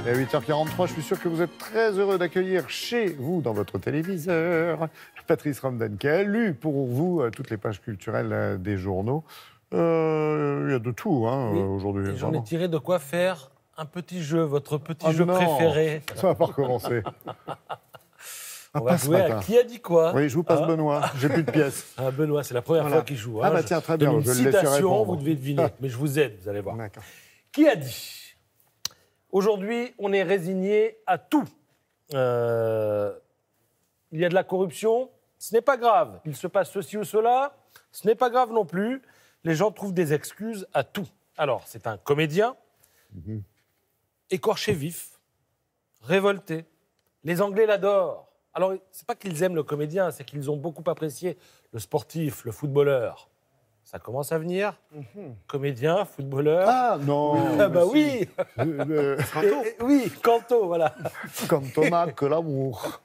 Et à 8h43, je suis sûr que vous êtes très heureux d'accueillir chez vous, dans votre téléviseur, Patrice Ramdan, qui a lu pour vous toutes les pages culturelles des journaux. Il y a de tout Oui. aujourd'hui. J'en ai tiré de quoi faire un petit jeu, votre petit Oh jeu non, préféré. Ça va pas recommencer. On va jouer à qui a dit quoi. Oui, je vous passe Benoît, j'ai plus de pièces. Ah, Benoît, c'est la première fois qu'il joue. Ah bah tiens, très bien, Une je vais le laisser citation, répondre. vous devez deviner, mais je vous aide, vous allez voir. D'accord. Qui a dit ? Aujourd'hui, on est résigné à tout. Il y a de la corruption, ce n'est pas grave. Il se passe ceci ou cela, ce n'est pas grave non plus. Les gens trouvent des excuses à tout. Alors, c'est un comédien, écorché vif, révolté. Les Anglais l'adorent. Alors, c'est pas qu'ils aiment le comédien, c'est qu'ils ont beaucoup apprécié le sportif, le footballeur. Ça commence à venir. Comédien, footballeur. Ah non. Ah bah oui. Oui, Canto, voilà. Cantona, que l'amour.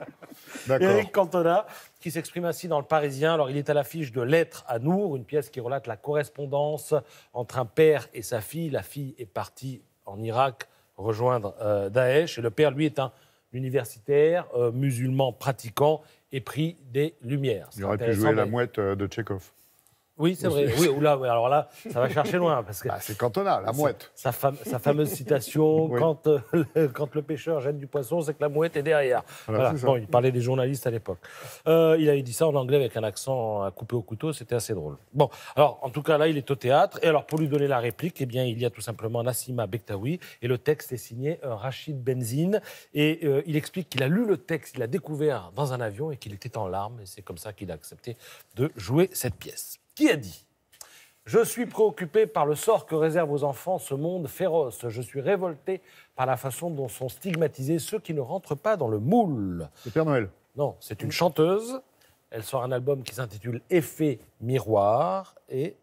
D'accord. Éric Cantona, qui s'exprime ainsi dans Le Parisien. Alors, il est à l'affiche de Lettres à Nour, une pièce qui relate la correspondance entre un père et sa fille. La fille est partie en Irak rejoindre Daesh. Et le père, lui, est un universitaire musulman pratiquant et pris des Lumières. Il aurait pu jouer la mouette de Tchekhov. Oui, c'est vrai. Oui, oula, alors là, ça va chercher loin. Parce que c'est Cantona, la mouette. Sa fameuse citation, Oui. quand le pêcheur jette du poisson, c'est que la mouette est derrière. Voilà. Bon, il parlait des journalistes à l'époque. Il avait dit ça en anglais avec un accent à couper au couteau, c'était assez drôle. Bon, alors, en tout cas, là, il est au théâtre. Et alors, pour lui donner la réplique, eh bien, il y a tout simplement Nassima Bektaoui. Et le texte est signé Rachid Benzine. Et il explique qu'il a lu le texte, il l'a découvert dans un avion et qu'il était en larmes. Et c'est comme ça qu'il a accepté de jouer cette pièce. Qui a dit ? Je suis préoccupé par le sort que réserve aux enfants ce monde féroce. Je suis révolté par la façon dont sont stigmatisés ceux qui ne rentrent pas dans le moule. Le Père Noël. Non, c'est une chanteuse. Elle sort un album qui s'intitule Effet miroir et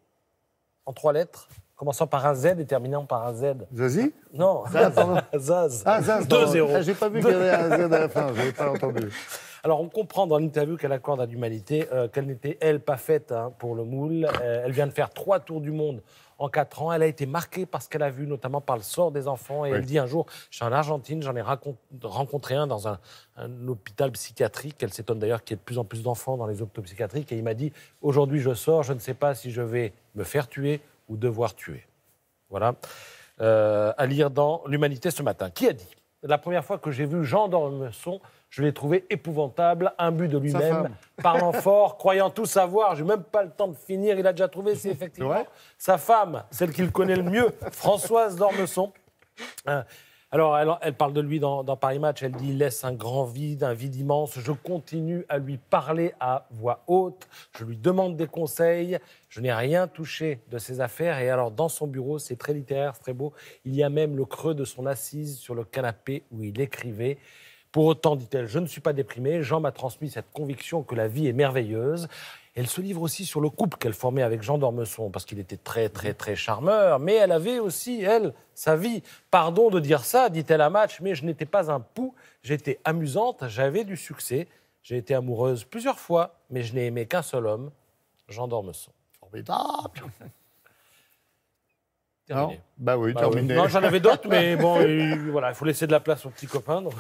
en 3 lettres, commençant par un Z et terminant par un Z. Zazie ? Non, Zaz, pardon. Zaz. Ah, Zaz. 2-0. J'ai pas vu qu'il y avait un Z à la fin, je n'avais pas entendu. Alors, on comprend dans l'interview qu'elle accorde à l'humanité qu'elle n'était, elle, pas faite pour le moule. Elle vient de faire 3 tours du monde en 4 ans. Elle a été marquée par ce qu'elle a vu, notamment par le sort des enfants. Et elle dit un jour, je suis en Argentine, j'en ai rencontré un dans un hôpital psychiatrique. Elle s'étonne d'ailleurs qu'il y ait de plus en plus d'enfants dans les hôpitaux psychiatriques. Et il m'a dit, aujourd'hui je sors, je ne sais pas si je vais me faire tuer ou devoir tuer. Voilà. À lire dans l'Humanité ce matin. Qui a dit ? La première fois que j'ai vu Jean d'Ormesson, je l'ai trouvé épouvantable, imbu de lui-même, parlant fort, croyant tout savoir. Je n'ai même pas le temps de finir. Il a déjà trouvé, c'est effectivement sa femme, celle qu'il connaît le mieux, Françoise d'Ormesson. Alors, elle parle de lui dans Paris Match. Elle dit « Il laisse un grand vide, un vide immense. Je continue à lui parler à voix haute. Je lui demande des conseils. Je n'ai rien touché de ses affaires. Et alors, dans son bureau, c'est très littéraire, c'est très beau. Il y a même le creux de son assise sur le canapé où il écrivait. Pour autant, dit-elle, je ne suis pas déprimée. Jean m'a transmis cette conviction que la vie est merveilleuse. » Elle se livre aussi sur le couple qu'elle formait avec Jean d'Ormesson, parce qu'il était très, très, très charmeur. Mais elle avait aussi, elle, sa vie. Pardon de dire ça, dit-elle à Match, mais je n'étais pas un pou. J'étais amusante, j'avais du succès. J'ai été amoureuse plusieurs fois, mais je n'ai aimé qu'un seul homme, Jean d'Ormesson. Formidable. Terminé. Non bah oui, terminé. Non, j'en avais d'autres, mais bon, voilà, il faut laisser de la place aux petits copains. Donc.